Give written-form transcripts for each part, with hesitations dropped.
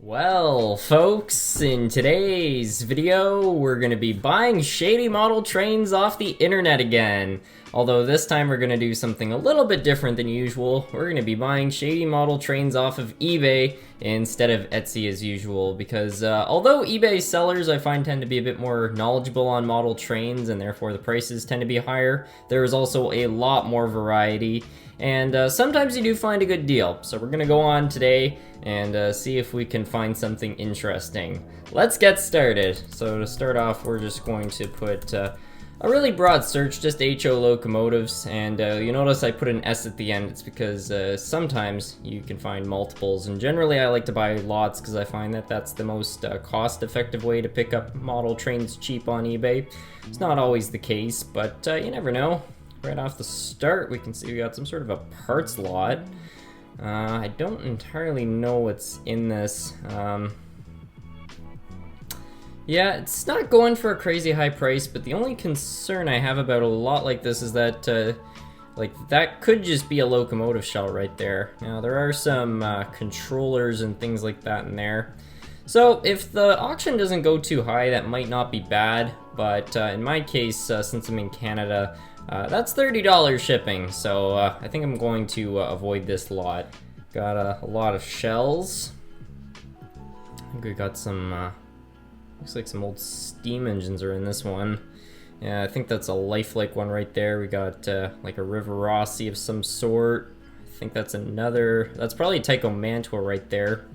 Well, folks, in today's video, we're going to be buying Shady model trains off the internet again. Although this time we're going to do something a little bit different than usual. We're going to be buying Shady model trains off of eBay instead of Etsy as usual, because although eBay sellers I find tend to be a bit more knowledgeable on model trains and therefore the prices tend to be higher, there is also a lot more variety. And sometimes you do find a good deal. So we're gonna go on today and see if we can find something interesting. Let's get started. So to start off, we're just going to put a really broad search, just HO locomotives, and you notice I put an S at the end. It's because sometimes you can find multiples, and generally I like to buy lots because I find that that's the most cost-effective way to pick up model trains cheap on eBay. It's not always the case, but you never know. Right off the start, we can see we got some sort of a parts lot. I don't entirely know what's in this. Yeah, it's not going for a crazy high price, but the only concern I have about a lot like this is that, like, that could just be a locomotive shell right there. Now, there are some controllers and things like that in there. So, if the auction doesn't go too high, that might not be bad, but in my case, since I'm in Canada, that's $30 shipping, so I think I'm going to avoid this lot. Got a lot of shells. I think we got some, looks like some old steam engines are in this one. Yeah, I think that's a lifelike one right there. We got like a River Rossi of some sort. I think that's another, that's probably a Tycho Mantua right there.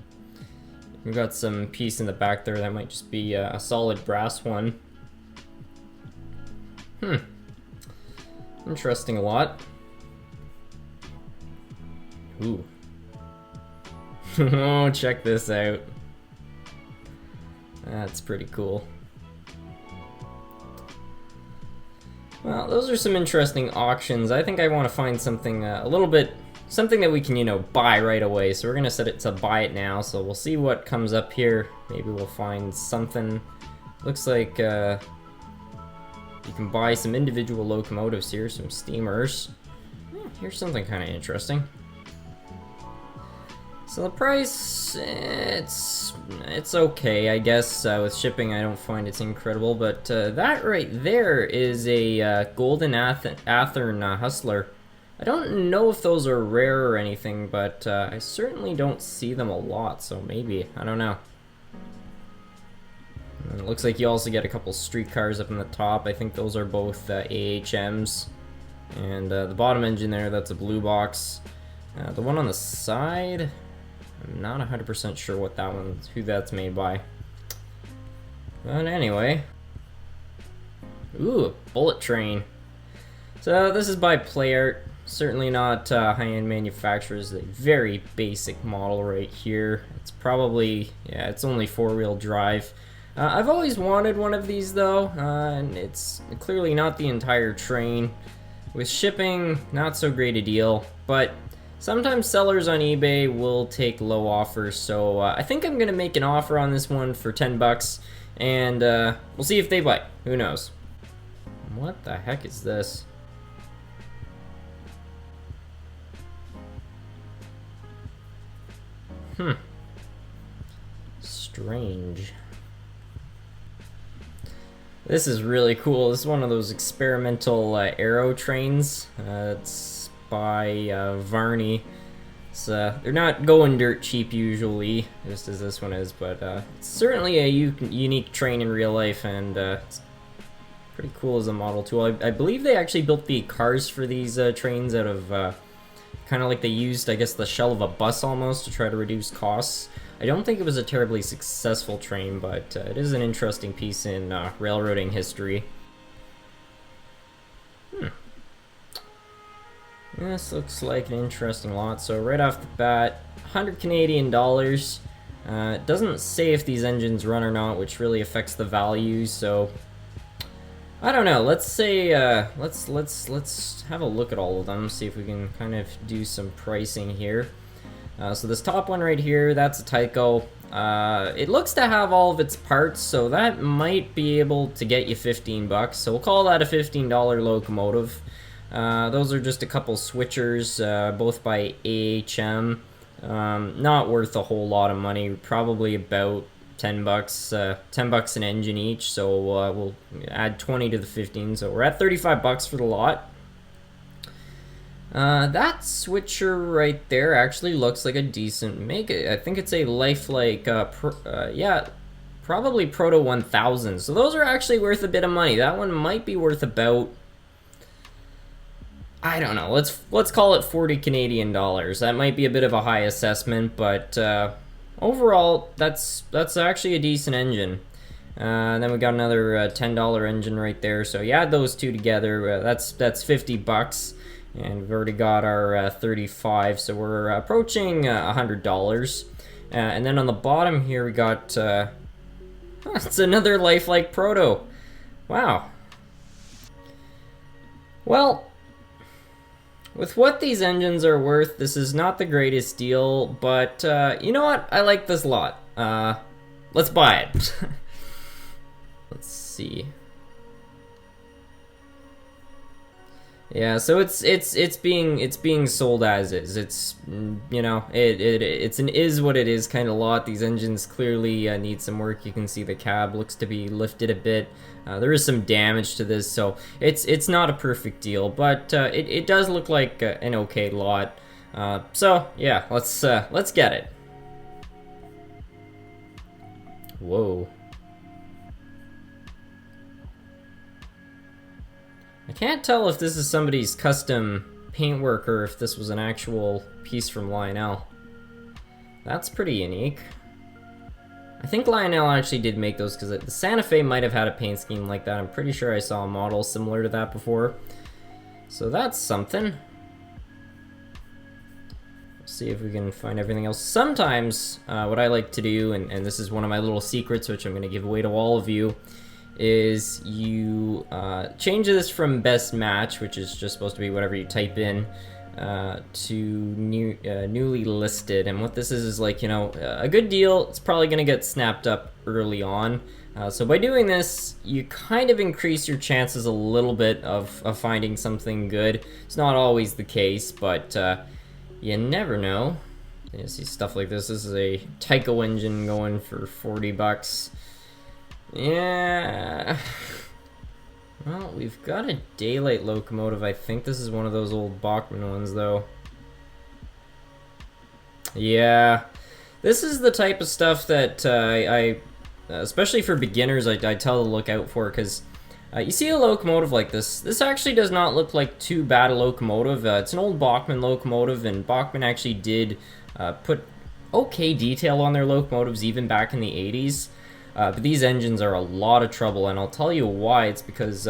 We got some piece in the back there that might just be a solid brass one. Interesting a lot. Ooh. Oh, check this out. That's pretty cool. Well, those are some interesting auctions. I think I want to find something a little bit, something that we can, you know, buy right away. So we're gonna set it to buy it now. So we'll see what comes up here. Maybe we'll find something. Looks like you can buy some individual locomotives here, some steamers. Here's something kind of interesting. So the price, it's okay, I guess. With shipping, I don't find it's incredible, but that right there is a Golden Athearn Hustler. I don't know if those are rare or anything, but I certainly don't see them a lot, so maybe, I don't know. And it looks like you also get a couple streetcars up in the top. I think those are both AHMs. And the bottom engine there, that's a blue box. The one on the side, I'm not 100% sure what that one, who that's made by. But anyway. Ooh, bullet train. So this is by Play Art. Certainly not high-end manufacturers. A very basic model right here. It's probably, yeah, it's only four-wheel drive. I've always wanted one of these though, and it's clearly not the entire train. With shipping, not so great a deal, but sometimes sellers on eBay will take low offers, so I think I'm gonna make an offer on this one for 10 bucks, and we'll see if they bite. Who knows? What the heck is this? Strange. This is really cool. This is one of those experimental aero trains. It's by Varney. It's, they're not going dirt cheap usually, just as this one is, but it's certainly a unique train in real life, and it's pretty cool as a model too. I believe they actually built the cars for these trains out of kind of like they used, I guess, the shell of a bus almost to try to reduce costs. I don't think it was a terribly successful train, but it is an interesting piece in railroading history. This looks like an interesting lot. So right off the bat, 100 Canadian dollars. It doesn't say if these engines run or not, which really affects the value. So I don't know. Let's say let's have a look at all of them. See if we can kind of do some pricing here. So this top one right here, that's a Tycho. It looks to have all of its parts, so that might be able to get you 15 bucks. So we'll call that a $15 locomotive. Those are just a couple switchers, both by AHM. Not worth a whole lot of money, probably about 10 bucks, 10 bucks an engine each, so we'll add 20 to the 15, so we're at 35 bucks for the lot. That switcher right there actually looks like a decent make. I think it's a lifelike, yeah, probably Proto 1000. So those are actually worth a bit of money. That one might be worth about, I don't know. Let's call it 40 Canadian dollars. That might be a bit of a high assessment, but overall, that's actually a decent engine. Then we got another $10 engine right there. So you add those two together, that's 50 bucks. And we've already got our 35, so we're approaching $100. And then on the bottom here, we got it's another lifelike Proto. Wow. Well, with what these engines are worth, this is not the greatest deal, but you know what? I like this lot. Let's buy it. Let's see. Yeah, so it's being sold as is. It's, you know, it's an is what it is kind of lot. These engines clearly need some work. You can see the cab looks to be lifted a bit. There is some damage to this, so it's not a perfect deal, but it does look like an okay lot. So yeah, let's get it. Whoa. I can't tell if this is somebody's custom paintwork or if this was an actual piece from Lionel. That's pretty unique. I think Lionel actually did make those because the Santa Fe might have had a paint scheme like that. I'm pretty sure I saw a model similar to that before. So that's something. Let's see if we can find everything else. Sometimes what I like to do, and this is one of my little secrets which I'm going to give away to all of you, is you change this from best match, which is just supposed to be whatever you type in, to newly listed. And what this is like, you know, a good deal, it's probably going to get snapped up early on. So by doing this, you kind of increase your chances a little bit of finding something good. It's not always the case, but you never know. You see stuff like this. This is a Tyco engine going for 40 bucks. Yeah. Well, we've got a daylight locomotive. I think this is one of those old Bachmann ones, though. Yeah. This is the type of stuff that especially for beginners, I tell to look out for, because you see a locomotive like this. This actually does not look like too bad a locomotive. It's an old Bachmann locomotive, and Bachmann actually did put okay detail on their locomotives even back in the 80s. But these engines are a lot of trouble, and I'll tell you why. It's because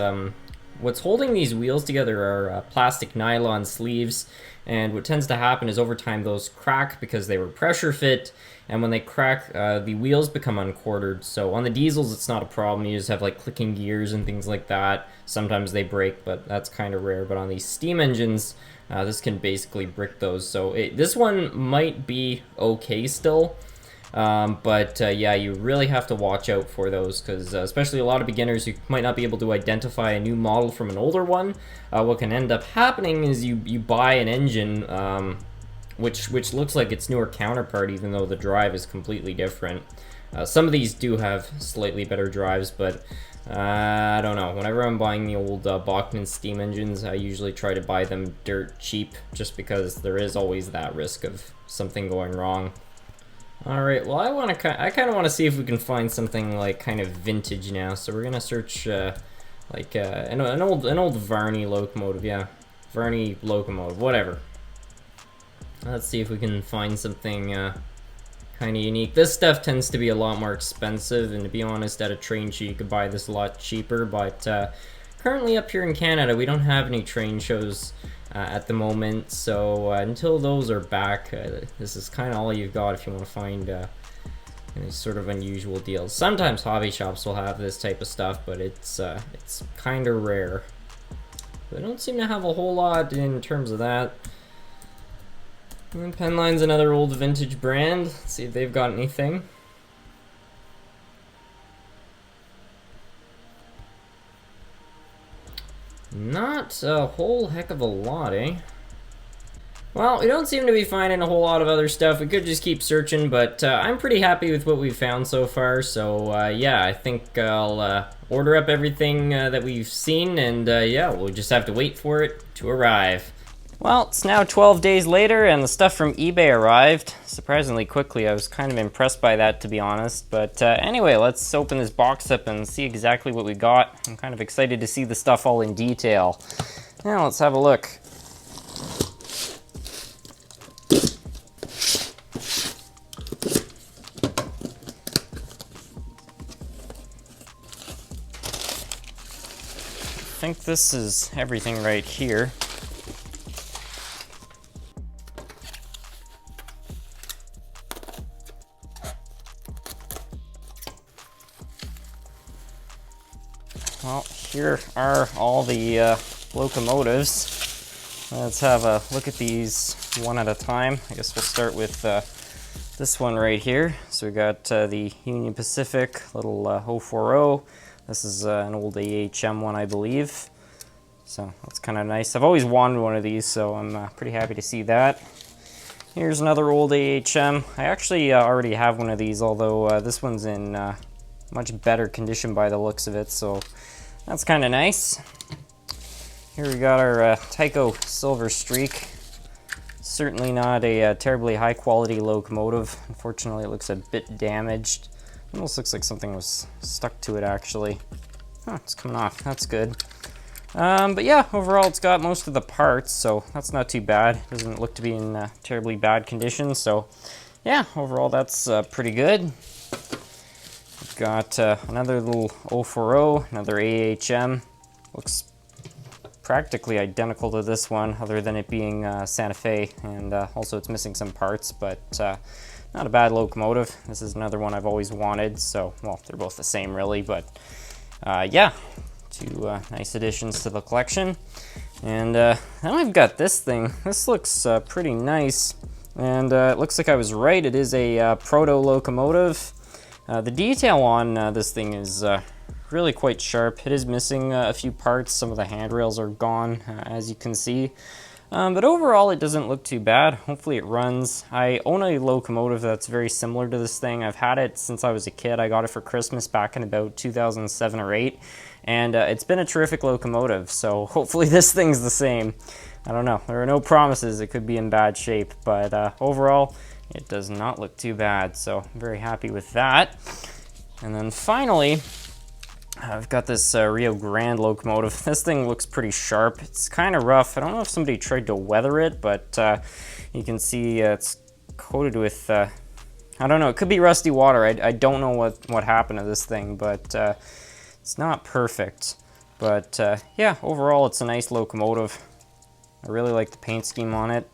what's holding these wheels together are plastic nylon sleeves, and what tends to happen is over time those crack because they were pressure fit, and when they crack, the wheels become unquartered. So on the diesels, it's not a problem. You just have like clicking gears and things like that. Sometimes they break, but that's kind of rare. But on these steam engines, this can basically brick those. So this one might be okay still. But yeah, you really have to watch out for those, because especially a lot of beginners who might not be able to identify a new model from an older one. What can end up happening is you buy an engine which looks like its newer counterpart, even though the drive is completely different. Some of these do have slightly better drives, but I don't know. Whenever I'm buying the old Bachmann steam engines, I usually try to buy them dirt cheap, just because there is always that risk of something going wrong. Alright, well I kind of want to see if we can find something like kind of vintage now, so we're gonna search like an old Varney locomotive, yeah, Varney locomotive, whatever. Let's see if we can find something kind of unique. This stuff tends to be a lot more expensive, and to be honest, at a train show you could buy this a lot cheaper, but currently up here in Canada we don't have any train shows at the moment, so until those are back, this is kind of all you've got if you want to find any sort of unusual deals. Sometimes hobby shops will have this type of stuff, but it's kind of rare. They don't seem to have a whole lot in terms of that. And Penline's another old vintage brand. Let's see if they've got anything. Not a whole heck of a lot, eh? Well, we don't seem to be finding a whole lot of other stuff. We could just keep searching, but I'm pretty happy with what we've found so far. So yeah, I think I'll order up everything that we've seen, and yeah, we'll just have to wait for it to arrive. Well, it's now 12 days later, and the stuff from eBay arrived surprisingly quickly. I was kind of impressed by that, to be honest. But anyway, let's open this box up and see exactly what we got. I'm kind of excited to see the stuff all in detail. Now, let's have a look. I think this is everything right here. Well, here are all the locomotives. Let's have a look at these one at a time. I guess we'll start with this one right here. So we got the Union Pacific little 040. This is an old AHM one, I believe. So that's kind of nice. I've always wanted one of these, so I'm pretty happy to see that. Here's another old AHM. I actually already have one of these, although this one's in much better condition by the looks of it, so that's kind of nice. Here we got our Tyco Silver Streak. Certainly not a terribly high quality locomotive. Unfortunately, it looks a bit damaged. Almost looks like something was stuck to it, actually. Huh, it's coming off. That's good. But yeah, overall it's got most of the parts, so that's not too bad. It doesn't look to be in terribly bad condition, so yeah, overall that's pretty good. We've got another little 040, another AHM. Looks practically identical to this one, other than it being Santa Fe, and also it's missing some parts, but not a bad locomotive. This is another one I've always wanted, so, well, they're both the same really, but yeah, two nice additions to the collection. And then I've got this thing. This looks pretty nice, and it looks like I was right. It is a proto locomotive. The detail on this thing is really quite sharp. It is missing a few parts. Some of the handrails are gone, as you can see. But overall, it doesn't look too bad. Hopefully it runs. I own a locomotive that's very similar to this thing. I've had it since I was a kid. I got it for Christmas back in about 2007 or 8. And it's been a terrific locomotive, so hopefully this thing's the same. I don't know. There are no promises. It could be in bad shape, but overall, it does not look too bad, so I'm very happy with that. And then finally, I've got this Rio Grande locomotive. This thing looks pretty sharp. It's kind of rough. I don't know if somebody tried to weather it, but you can see it's coated with, I don't know, it could be rusty water. I don't know what happened to this thing, but it's not perfect. But yeah, overall it's a nice locomotive. I really like the paint scheme on it,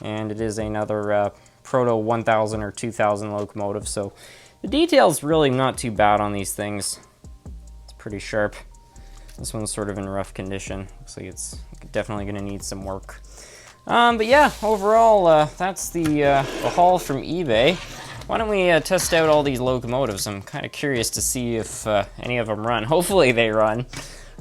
and it is another proto 1000 or 2000 locomotive, so the detail's really not too bad on these things. Pretty sharp. This one's sort of in rough condition. Looks like it's definitely going to need some work. But yeah, overall, that's the haul from eBay. Why don't we test out all these locomotives? I'm kind of curious to see if any of them run. Hopefully they run.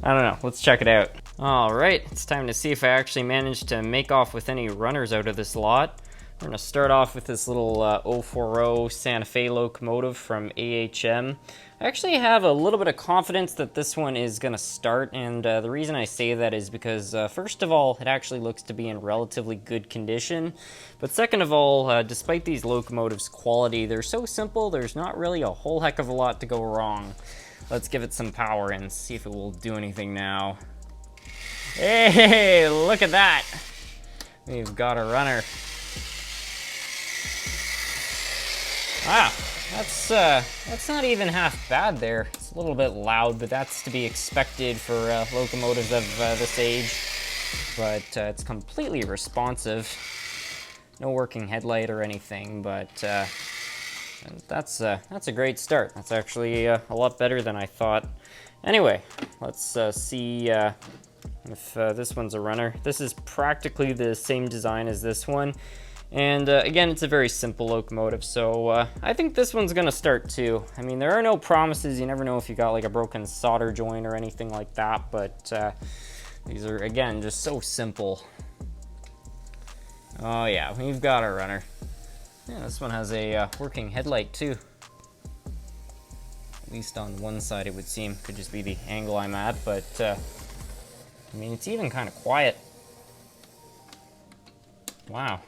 I don't know. Let's check it out. All right, it's time to see if I actually managed to make off with any runners out of this lot. We're going to start off with this little 040 Santa Fe locomotive from AHM. I actually have a little bit of confidence that this one is going to start, and the reason I say that is because, first of all, it actually looks to be in relatively good condition, but second of all, despite these locomotives' quality, they're so simple, there's not really a whole heck of a lot to go wrong. Let's give it some power and see if it will do anything now. Hey, look at that! We've got a runner. Wow, that's not even half bad there. It's a little bit loud, but that's to be expected for locomotives of this age. But it's completely responsive. No working headlight or anything, but that's a great start. That's actually a lot better than I thought. Anyway, let's see if this one's a runner. This is practically the same design as this one. And again, it's a very simple locomotive, so I think this one's gonna start too. I mean, there are no promises. You never know if you got like a broken solder joint or anything like that, but these are, again, just so simple. Oh yeah, we've got a runner. Yeah, this one has a working headlight too. At least on one side it would seem. Could just be the angle I'm at, but I mean, it's even kind of quiet. Wow.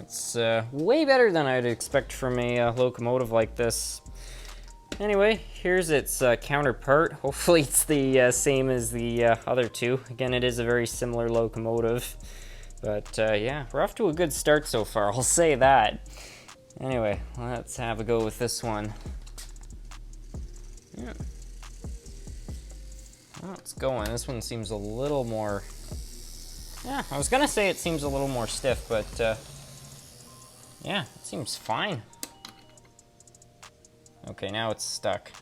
It's way better than I'd expect from a locomotive like this. Anyway, here's its counterpart. Hopefully it's the same as the other two. Again, it is a very similar locomotive. But yeah, we're off to a good start so far, I'll say that. Anyway, let's have a go with this one. Yeah. Well, it's going. This one seems a little more... Yeah, I was gonna say it seems a little more stiff, but yeah, it seems fine. Okay, now it's stuck.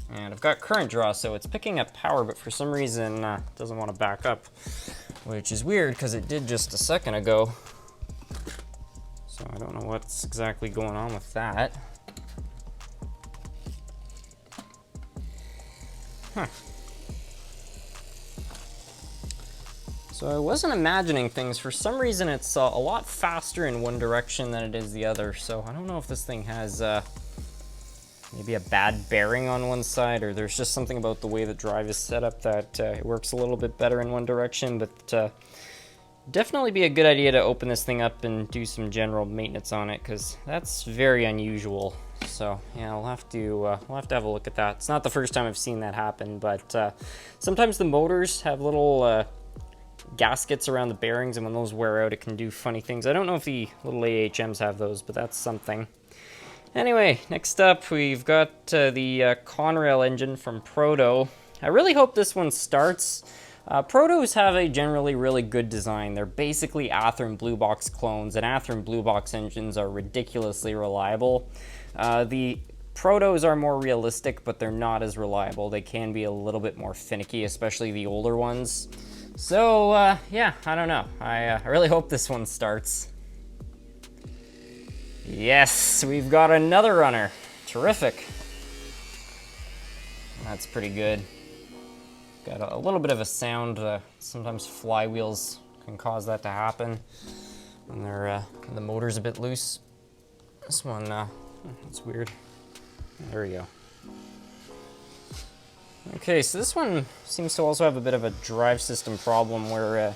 And I've got current draw, so it's picking up power, but for some reason it doesn't want to back up. Which is weird, because it did just a second ago. So I don't know what's exactly going on with that. Huh. So I wasn't imagining things. For some reason, it's a lot faster in one direction than it is the other. So I don't know if this thing has maybe a bad bearing on one side, or there's just something about the way the drive is set up that it works a little bit better in one direction. But definitely be a good idea to open this thing up and do some general maintenance on it, because that's very unusual. So yeah, we'll have to have a look at that. It's not the first time I've seen that happen, but sometimes the motors have little gaskets around the bearings, and when those wear out, it can do funny things. I don't know if the little AHMs have those, but that's something. Anyway, next up we've got the Conrail engine from Proto. I really hope this one starts. Protos have a generally really good design. They're basically Athearn Blue Box clones, and Athearn Blue Box engines are ridiculously reliable. The Protos are more realistic, but they're not as reliable. They can be a little bit more finicky, especially the older ones. So, yeah, I don't know. I really hope this one starts. Yes, we've got another runner. Terrific. That's pretty good. Got a little bit of a sound. Sometimes flywheels can cause that to happen when they're the motor's a bit loose. This one, that's weird. There we go. Okay, so this one seems to also have a bit of a drive system problem where,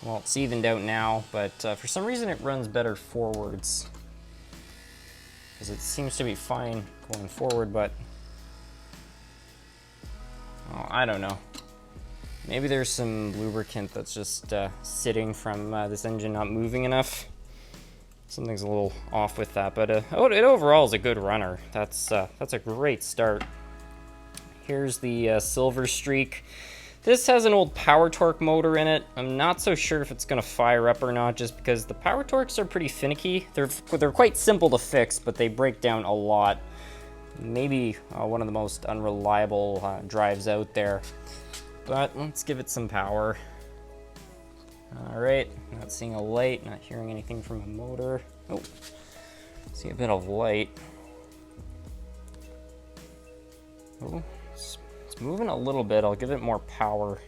well, it's evened out now, but for some reason it runs better forwards. Because it seems to be fine going forward, but oh, I don't know. Maybe there's some lubricant that's just sitting from this engine not moving enough. Something's a little off with that, but it overall is a good runner. That's a great start. Here's the Silver Streak. This has an old Power Torque motor in it. I'm not so sure if it's going to fire up or not, just because the Power Torques are pretty finicky. They're quite simple to fix, but they break down a lot. Maybe one of the most unreliable drives out there. But let's give it some power. All right, not seeing a light, not hearing anything from a motor. Oh, see a bit of light. Oh, it's moving a little bit. I'll give it more power.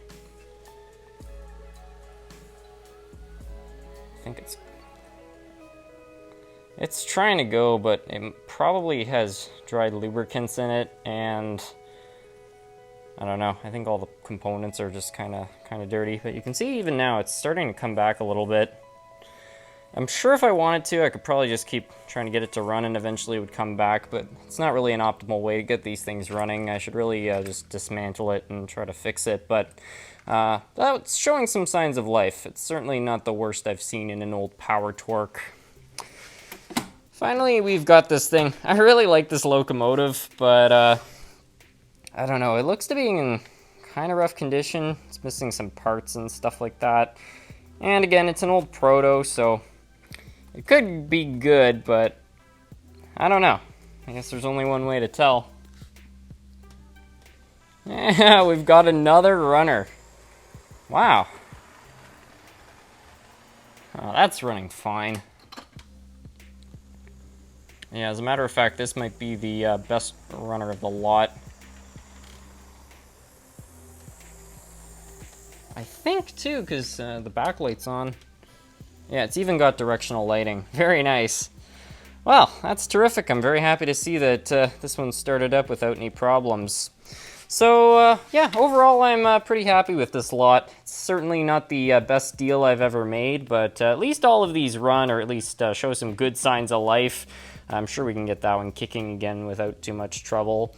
I think it's trying to go, but it probably has dried lubricants in it, and I don't know. I think all the components are just kind of dirty, but you can see even now it's starting to come back a little bit. I'm sure if I wanted to, I could probably just keep trying to get it to run and eventually it would come back, but it's not really an optimal way to get these things running. I should really just dismantle it and try to fix it, but that's showing some signs of life. It's certainly not the worst I've seen in an old Power Torque. Finally, we've got this thing. I really like this locomotive, but I don't know. It looks to be in kind of rough condition. It's missing some parts and stuff like that. And again, it's an old Proto, so it could be good, but I don't know. I guess there's only one way to tell. Yeah, we've got another runner. Wow. Oh, that's running fine. Yeah, as a matter of fact, this might be the best runner of the lot. ironic too, because the backlight's on. Yeah, it's even got directional lighting. Very nice. Well, that's terrific. I'm very happy to see that this one started up without any problems. So, yeah, overall I'm pretty happy with this lot. It's certainly not the best deal I've ever made, but at least all of these run, or at least show some good signs of life. I'm sure we can get that one kicking again without too much trouble.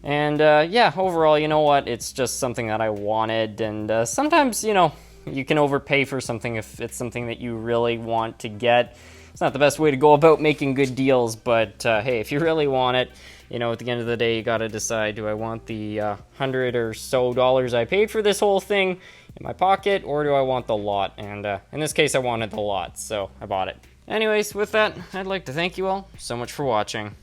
And, yeah, overall, you know what? It's just something that I wanted, and sometimes, you know, you can overpay for something if it's something that you really want to get. It's not the best way to go about making good deals, but hey, if you really want it, you know, at the end of the day, you gotta decide, do I want the $100 or so I paid for this whole thing in my pocket, or do I want the lot? And in this case, I wanted the lot, so I bought it. Anyways, with that, I'd like to thank you all so much for watching.